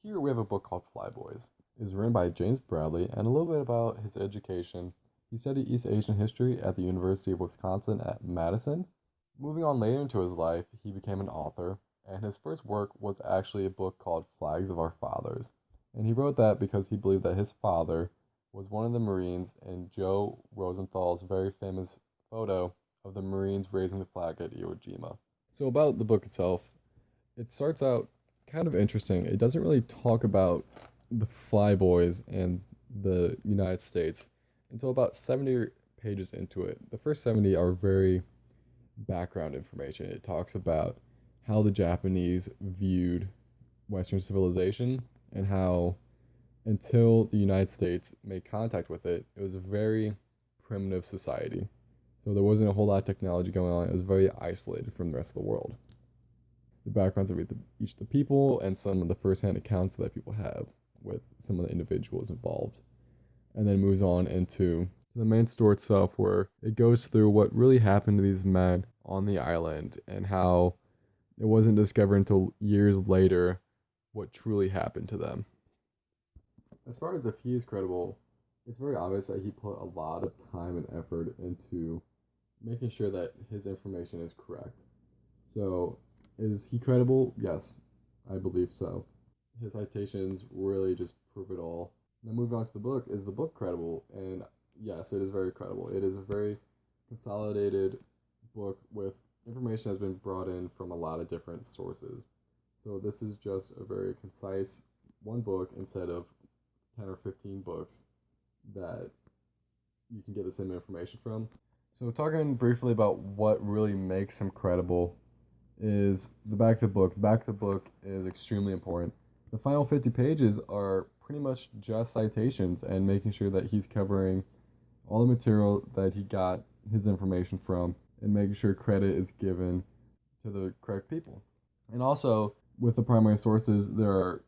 Here we have a book called Flyboys. It is written by James Bradley and a little bit about his education. He studied East Asian history at the University of Wisconsin at Madison. Moving on later into his life, he became an author, and his first work was actually a book called Flags of Our Fathers. And he wrote that because he believed that his father was one of the Marines in Joe Rosenthal's very famous photo of the Marines raising the flag at Iwo Jima. So, about the book itself, it starts out kind of interesting. It doesn't really talk about the Flyboys and the United States until about 70 pages into it. The first 70 are very background information. It talks about how the Japanese viewed Western civilization and how, until the United States made contact with it, it was a very primitive society. So there wasn't a whole lot of technology going on. It was very isolated from the rest of the world. The backgrounds of each of the people and some of the first-hand accounts that people have with some of the individuals involved. And then moves on into the main story itself, where it goes through what really happened to these men on the island and how it wasn't discovered until years later what truly happened to them. As far as if he is credible, it's very obvious that he put a lot of time and effort into making sure that his information is correct. So, is he credible? Yes, I believe so. His citations really just prove it all. Now, moving on to the book, is the book credible? And yes, it is very credible. It is a very consolidated book with information that's been brought in from a lot of different sources. So this is just a very concise one book instead of 10 or 15 books that you can get the same information from. So talking briefly about what really makes him credible is the back of the book. The back of the book is extremely important. The final 50 pages are pretty much just citations and making sure that he's covering all the material that he got his information from and making sure credit is given to the correct people. And also, with the primary sources, there are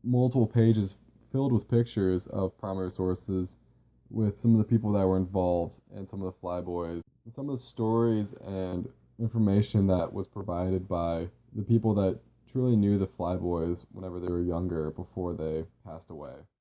multiple pages filled with pictures of primary sources with some of the people that were involved and some of the flyboys, and some of the stories and information that was provided by the people that truly knew the flyboys whenever they were younger before they passed away.